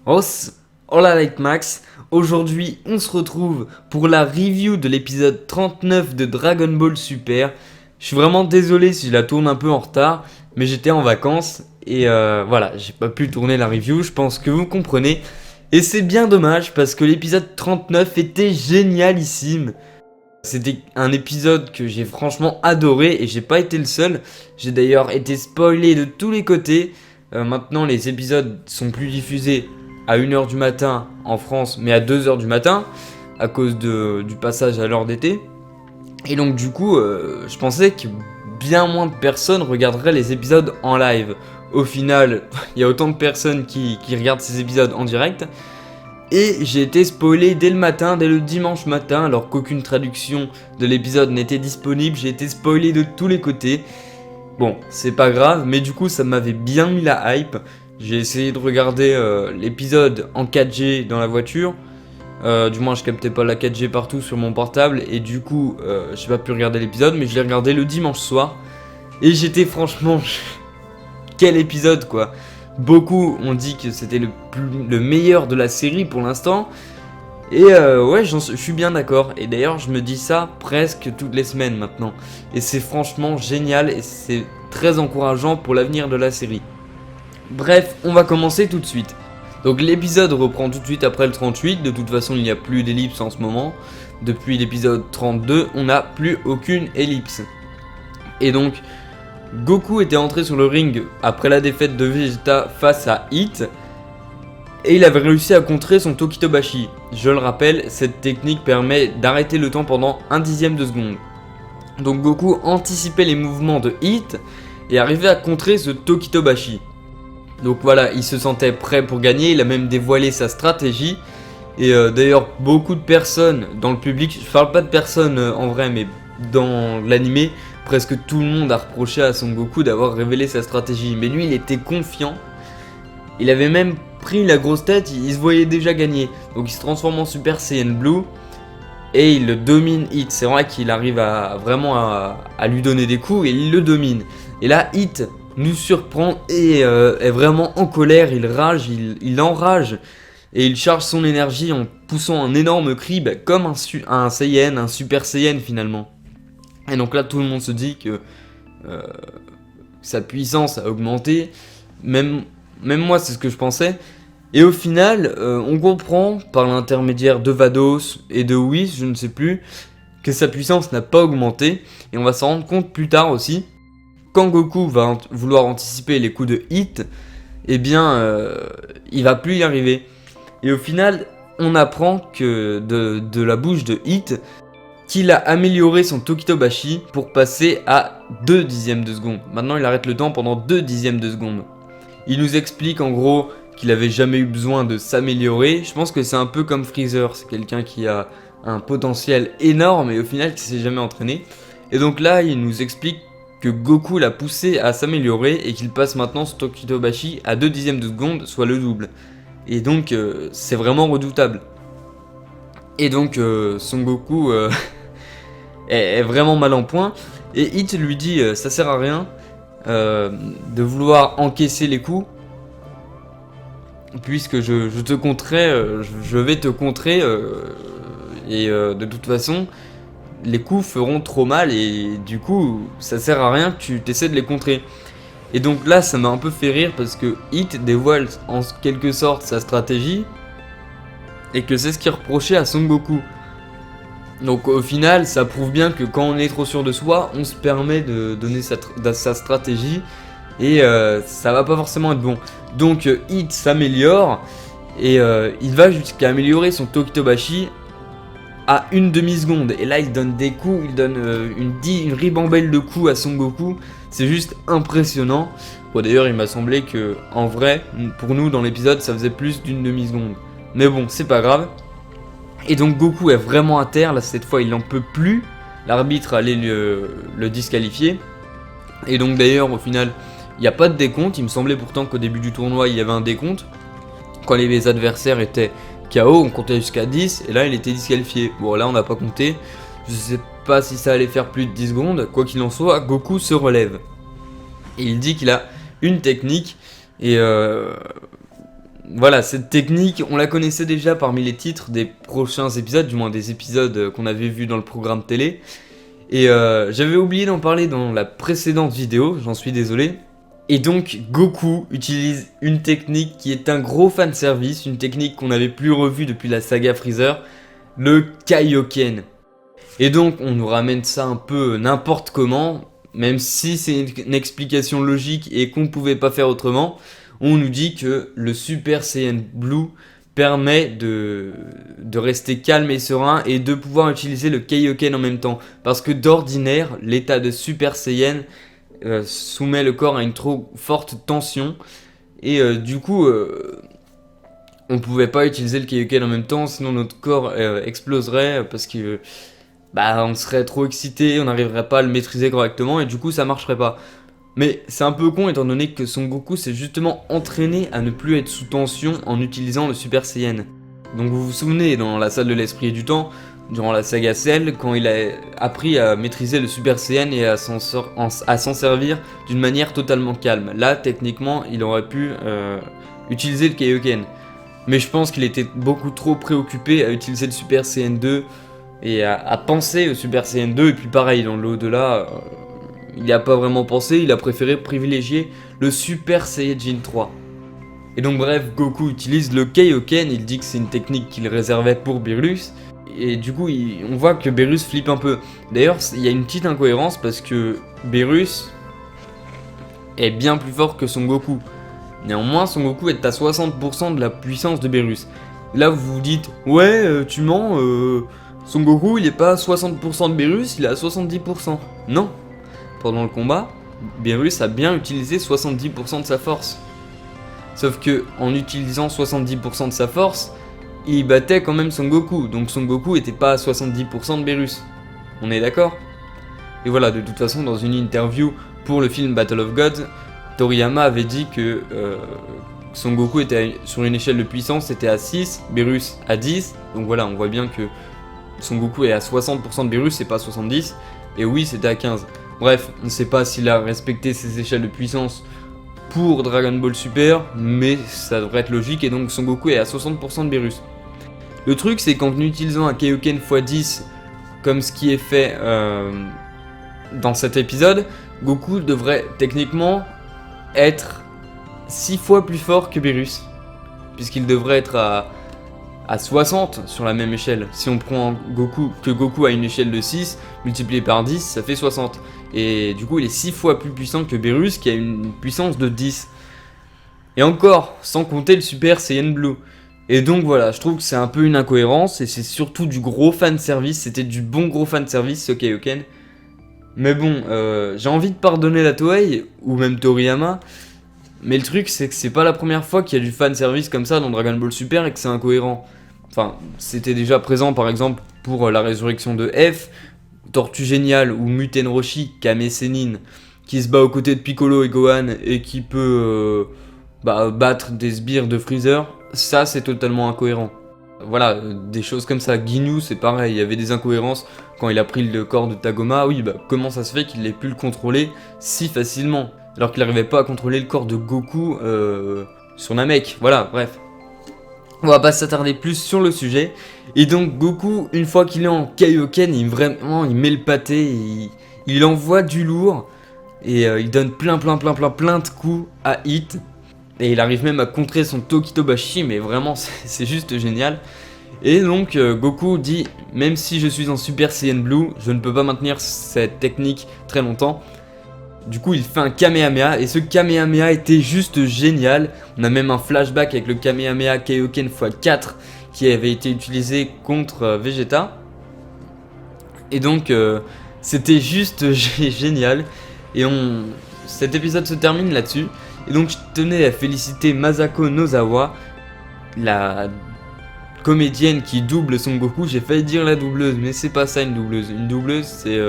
Hola Light Max, aujourd'hui on se retrouve pour la review de l'épisode 39 de Dragon Ball Super. Je suis vraiment désolé si je la tourne un peu en retard, mais j'étais en vacances et voilà, j'ai pas pu tourner la review, je pense que vous comprenez. Et c'est bien dommage parce que l'épisode 39 était génialissime. C'était un épisode que j'ai franchement adoré et j'ai pas été le seul. J'ai d'ailleurs été spoilé de tous les côtés. Maintenant les épisodes sont plus diffusés à 1h du matin en France, mais à 2h du matin à cause du passage à l'heure d'été. Et donc du coup, je pensais que bien moins de personnes regarderaient les épisodes en live. Au final, il y a autant de personnes qui regardent ces épisodes en direct. Et j'ai été spoilé dès le matin, dès le dimanche matin, alors qu'aucune traduction de l'épisode n'était disponible. J'ai été spoilé de tous les côtés. Bon, c'est pas grave, mais du coup ça m'avait bien mis la hype. J'ai essayé de regarder l'épisode en 4G dans la voiture. Du moins je captais pas la 4G partout sur mon portable. Et du coup j'ai pas pu regarder l'épisode, mais je l'ai regardé le dimanche soir. Et j'étais franchement... Quel épisode quoi. Beaucoup ont dit que c'était le meilleur de la série pour l'instant. Et ouais, je suis bien d'accord. Et d'ailleurs, je me dis ça presque toutes les semaines maintenant. Et c'est franchement génial et c'est très encourageant pour l'avenir de la série. Bref, on va commencer tout de suite. Donc l'épisode reprend tout de suite après le 38. De toute façon, il n'y a plus d'ellipse en ce moment. Depuis l'épisode 32, on n'a plus aucune ellipse. Et donc, Goku était entré sur le ring après la défaite de Vegeta face à Hit. Et il avait réussi à contrer son Tokitobashi. Je le rappelle, cette technique permet d'arrêter le temps pendant 1/10 de seconde. Donc Goku anticipait les mouvements de Hit et arrivait à contrer ce Tokitobashi. Donc voilà, il se sentait prêt pour gagner, il a même dévoilé sa stratégie. Et d'ailleurs, beaucoup de personnes dans le public, je parle pas de personnes en vrai, mais dans l'animé, presque tout le monde a reproché à Son Goku d'avoir révélé sa stratégie. Mais lui, il était confiant. Il avait même pris la grosse tête, il se voyait déjà gagner. Donc il se transforme en Super Saiyan Blue et il le domine Hit. C'est vrai qu'il arrive vraiment à lui donner des coups et il le domine. Et là, Hit nous surprend et est vraiment en colère, il rage, il enrage. Et il charge son énergie en poussant un énorme cri, comme un Saiyan, un Super Saiyan finalement. Et donc là, tout le monde se dit que sa puissance a augmenté. Même moi, c'est ce que je pensais. Et au final, on comprend, par l'intermédiaire de Vados et de Whis, je ne sais plus, que sa puissance n'a pas augmenté. Et on va s'en rendre compte plus tard aussi. Quand Goku va vouloir anticiper les coups de Hit, eh bien, il va plus y arriver. Et au final, on apprend que de la bouche de Hit, qu'il a amélioré son Tokitobashi pour passer à 2/10 de seconde. Maintenant, il arrête le temps pendant 2/10 de seconde. Il nous explique en gros qu'il avait jamais eu besoin de s'améliorer. Je pense que c'est un peu comme Freezer, c'est quelqu'un qui a un potentiel énorme et au final qui s'est jamais entraîné. Et donc là, il nous explique que Goku l'a poussé à s'améliorer et qu'il passe maintenant son Tokitobashi à 2/10 de seconde, soit le double. Et donc c'est vraiment redoutable. Et donc Son Goku est vraiment mal en point. Et Hit lui dit ça sert à rien de vouloir encaisser les coups, puisque je te contrerai, je vais te contrer, et de toute façon les coups feront trop mal et du coup ça sert à rien que tu t'essaies de les contrer. Et donc là ça m'a un peu fait rire parce que Hit dévoile en quelque sorte sa stratégie et que c'est ce qu'il reprochait à Son Goku. Donc au final, ça prouve bien que quand on est trop sûr de soi, on se permet de donner sa stratégie et ça va pas forcément être bon. Donc Hit s'améliore et il va jusqu'à améliorer son Tokitobashi à 1/2 seconde. Et là il donne des coups, il donne une ribambelle de coups à Son Goku. C'est juste impressionnant. Bon d'ailleurs il m'a semblé que en vrai, pour nous dans l'épisode, ça faisait plus d'1/2 seconde. Mais bon, c'est pas grave. Et donc Goku est vraiment à terre, là cette fois il n'en peut plus. L'arbitre allait le disqualifier. Et donc d'ailleurs au final il n'y a pas de décompte. Il me semblait pourtant qu'au début du tournoi il y avait un décompte. Quand les adversaires étaient KO, on comptait jusqu'à 10 et là il était disqualifié. Bon là on n'a pas compté. Je sais pas si ça allait faire plus de 10 secondes. Quoi qu'il en soit, Goku se relève. Et il dit qu'il a une technique et voilà, cette technique, on la connaissait déjà parmi les titres des prochains épisodes, du moins des épisodes qu'on avait vus dans le programme télé. Et j'avais oublié d'en parler dans la précédente vidéo, j'en suis désolé. Et donc Goku utilise une technique qui est un gros fanservice, une technique qu'on n'avait plus revue depuis la saga Freezer, le Kaioken. Et donc on nous ramène ça un peu n'importe comment, même si c'est une explication logique et qu'on ne pouvait pas faire autrement. On nous dit que le Super Saiyan Blue permet de rester calme et serein et de pouvoir utiliser le Kaioken en même temps. Parce que d'ordinaire, l'état de Super Saiyan soumet le corps à une trop forte tension. Et du coup, on pouvait pas utiliser le Kaioken en même temps, sinon notre corps exploserait parce que on serait trop excité, on n'arriverait pas à le maîtriser correctement et du coup ça marcherait pas. Mais c'est un peu con étant donné que Son Goku s'est justement entraîné à ne plus être sous tension en utilisant le Super Saiyan. Donc vous vous souvenez, dans la salle de l'esprit et du temps, durant la saga Cell, quand il a appris à maîtriser le Super Saiyan et à s'en servir d'une manière totalement calme. Là, techniquement, il aurait pu utiliser le Kaioken. Mais je pense qu'il était beaucoup trop préoccupé à utiliser le Super Saiyan 2 et à penser au Super Saiyan 2. Et puis pareil, dans l'au-delà, il n'y a pas vraiment pensé, il a préféré privilégier le Super Saiyajin 3. Et donc bref, Goku utilise le Kaioken, il dit que c'est une technique qu'il réservait pour Beerus. Et du coup, on voit que Beerus flippe un peu. D'ailleurs, il y a une petite incohérence parce que Beerus est bien plus fort que Son Goku. Néanmoins, Son Goku est à 60% de la puissance de Beerus. Là, vous vous dites, ouais, tu mens, Son Goku, il est pas à 60% de Beerus, il est à 70%. Non. Pendant le combat, Beerus a bien utilisé 70% de sa force. Sauf que en utilisant 70% de sa force, il battait quand même Son Goku. Donc Son Goku était pas à 70% de Beerus. On est d'accord? Et voilà, de toute façon, dans une interview pour le film Battle of Gods, Toriyama avait dit que Son Goku était sur une échelle de puissance, c'était à 6, Beerus à 10. Donc voilà, on voit bien que Son Goku est à 60% de Beerus, c'est pas 70. Et oui, c'était à 15. Bref, on ne sait pas s'il a respecté ses échelles de puissance pour Dragon Ball Super, mais ça devrait être logique et donc Son Goku est à 60% de Beerus. Le truc, c'est qu'en utilisant un Kaioken x10, comme ce qui est fait dans cet épisode, Goku devrait techniquement être 6 fois plus fort que Beerus, puisqu'il devrait être à 60 sur la même échelle. Si on prend Goku a une échelle de 6, multiplié par 10, ça fait 60. Et du coup, il est 6 fois plus puissant que Beerus, qui a une puissance de 10. Et encore, sans compter le Super Saiyan Blue. Et donc voilà, je trouve que c'est un peu une incohérence, et c'est surtout du gros fanservice, c'était du bon gros fanservice, ce Kaioken. Mais bon, j'ai envie de pardonner la Toei, ou même Toriyama, mais le truc, c'est que c'est pas la première fois qu'il y a du fanservice comme ça dans Dragon Ball Super et que c'est incohérent. Enfin, c'était déjà présent par exemple pour la résurrection de F, Tortue Géniale ou Muten Roshi, Kame Sennin, qui se bat aux côtés de Piccolo et Gohan et qui peut battre des sbires de Freezer. Ça, c'est totalement incohérent. Voilà, des choses comme ça. Ginyu, c'est pareil, il y avait des incohérences quand il a pris le corps de Tagoma. Oui, comment ça se fait qu'il ait pu le contrôler si facilement alors qu'il n'arrivait pas à contrôler le corps de Goku sur Namek. Voilà, bref. On va pas s'attarder plus sur le sujet. Et donc Goku, une fois qu'il est en Kaioken, il met le pâté, il envoie du lourd. Et il donne plein de coups à Hit. Et il arrive même à contrer son Tokitobashi, mais vraiment c'est juste génial. Et donc Goku dit, même si je suis en Super Saiyan Blue, je ne peux pas maintenir cette technique très longtemps. Du coup, il fait un Kamehameha, et ce Kamehameha était juste génial. On a même un flashback avec le Kamehameha Kaioken x4 qui avait été utilisé contre Vegeta. Et donc, c'était juste génial. Et cet épisode se termine là-dessus. Et donc, je tenais à féliciter Masako Nozawa, la comédienne qui double Son Goku. J'ai failli dire la doubleuse, mais c'est pas ça une doubleuse. Une doubleuse, c'est...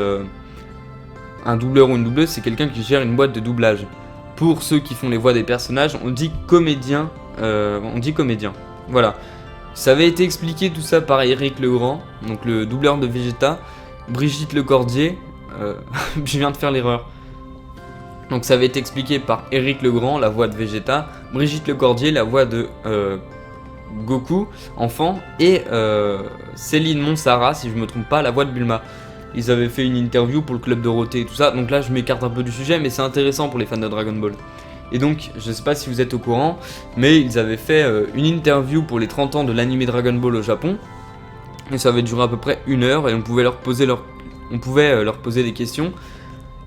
un doubleur ou une doubleuse, c'est quelqu'un qui gère une boîte de doublage. Pour ceux qui font les voix des personnages, on dit comédien. Voilà. Ça avait été expliqué tout ça par Eric Legrand, donc le doubleur de Vegeta, Brigitte Lecordier. Je viens de faire l'erreur. Donc ça avait été expliqué par Éric Legrand, la voix de Vegeta, Brigitte Lecordier, la voix de Goku, enfant, et Céline Monsara, si je me trompe pas, la voix de Bulma. Ils avaient fait une interview pour le Club Dorothée et tout ça, donc là je m'écarte un peu du sujet, mais c'est intéressant pour les fans de Dragon Ball. Et donc, je sais pas si vous êtes au courant, mais ils avaient fait une interview pour les 30 ans de l'anime Dragon Ball au Japon, et ça avait duré à peu près 1 heure, et on pouvait leur poser des questions.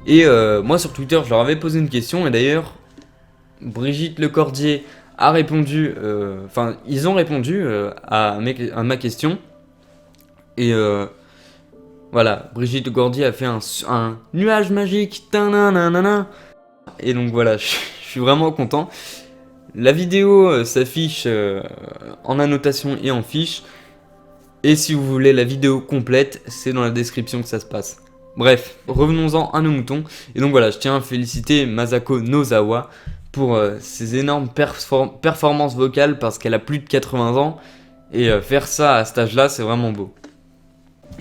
Et moi sur Twitter, je leur avais posé une question, et d'ailleurs, Brigitte Lecordier a répondu, ils ont répondu à ma question, et voilà, Brigitte Lecordier a fait un nuage magique, tananana. Et donc voilà, je suis vraiment content. La vidéo s'affiche en annotation et en fiche. Et si vous voulez la vidéo complète, c'est dans la description que ça se passe. Bref, revenons-en à nos moutons. Et donc voilà, je tiens à féliciter Masako Nozawa pour ses énormes performances vocales parce qu'elle a plus de 80 ans. Et faire ça à cet âge-là, c'est vraiment beau.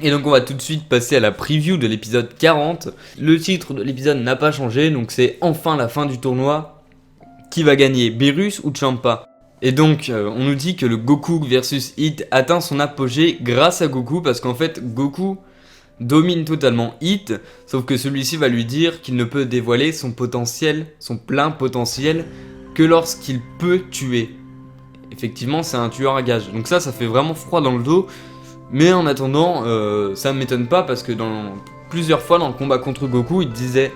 Et donc on va tout de suite passer à la preview de l'épisode 40. Le titre de l'épisode n'a pas changé, donc c'est enfin la fin du tournoi. Qui va gagner, Beerus ou Champa? Et donc on nous dit que le Goku versus Hit atteint son apogée grâce à Goku, parce qu'en fait Goku domine totalement Hit, sauf que celui-ci va lui dire qu'il ne peut dévoiler son potentiel, son plein potentiel, que lorsqu'il peut tuer. Effectivement c'est un tueur à gages, donc ça fait vraiment froid dans le dos. Mais en attendant, ça ne m'étonne pas parce que plusieurs fois dans le combat contre Goku, il disait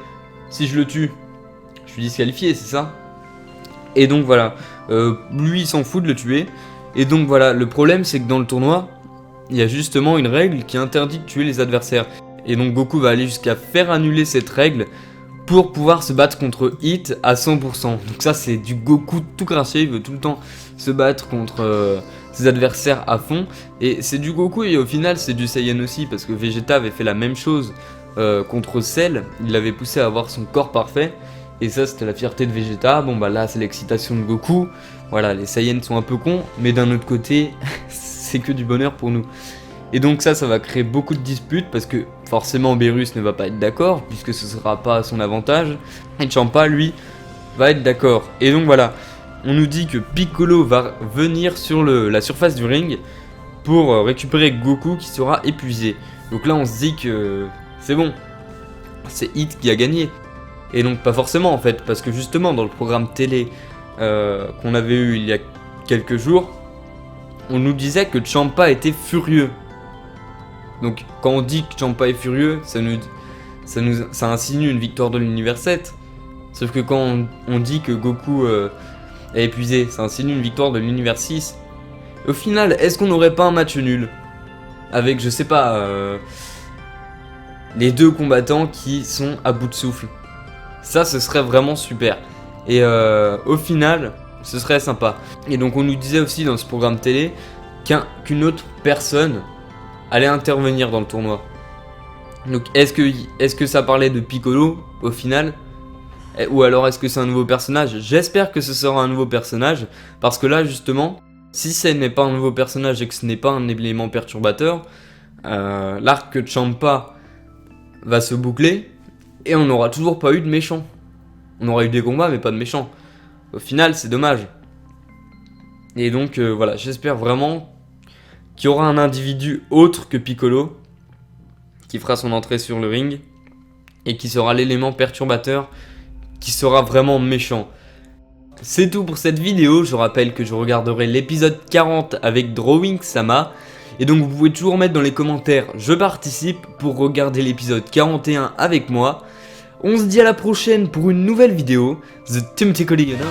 si je le tue, je suis disqualifié, c'est ça? Et donc voilà, lui il s'en fout de le tuer. Et donc voilà, le problème c'est que dans le tournoi, il y a justement une règle qui interdit de tuer les adversaires. Et donc Goku va aller jusqu'à faire annuler cette règle pour pouvoir se battre contre Hit à 100%. Donc ça c'est du Goku tout craché, il veut tout le temps se battre contre ses adversaires à fond. Et c'est du Goku et au final c'est du Saiyan aussi, parce que Vegeta avait fait la même chose contre Cell. Il l'avait poussé à avoir son corps parfait. Et ça c'était la fierté de Vegeta. Bon bah là c'est l'excitation de Goku. Voilà, les Saiyans sont un peu cons, mais d'un autre côté c'est que du bonheur pour nous. Et donc ça va créer beaucoup de disputes parce que forcément Beerus ne va pas être d'accord puisque ce sera pas à son avantage. Et Champa lui va être d'accord. Et donc voilà, on nous dit que Piccolo va venir sur la surface du ring pour récupérer Goku qui sera épuisé. Donc là on se dit que c'est bon, c'est Hit qui a gagné. Et donc pas forcément en fait, parce que justement dans le programme télé qu'on avait eu il y a quelques jours, on nous disait que Champa était furieux. Donc quand on dit que Champa est furieux, ça insinue une victoire de l'univers 7. Sauf que quand on dit que Goku est épuisé, ça insinue une victoire de l'univers 6. Au final, est-ce qu'on n'aurait pas un match nul avec, je sais pas, les deux combattants qui sont à bout de souffle? Ça, ce serait vraiment super. Et au final, ce serait sympa. Et donc on nous disait aussi dans ce programme télé qu'une autre personne allait intervenir dans le tournoi. Donc est-ce que ça parlait de Piccolo au final? Ou alors est-ce que c'est un nouveau personnage? J'espère que ce sera un nouveau personnage, parce que là justement, si ce n'est pas un nouveau personnage et que ce n'est pas un élément perturbateur, l'arc de Champa va se boucler et on n'aura toujours pas eu de méchant. On aura eu des combats mais pas de méchants. Au final c'est dommage. Et donc voilà, j'espère vraiment qu'il y aura un individu autre que Piccolo qui fera son entrée sur le ring et qui sera l'élément perturbateur, qui sera vraiment méchant. C'est tout pour cette vidéo. Je rappelle que je regarderai l'épisode 40 avec Drawing Sama. Et donc vous pouvez toujours mettre dans les commentaires je participe pour regarder l'épisode 41 avec moi. On se dit à la prochaine pour une nouvelle vidéo. The Team Ticoligana.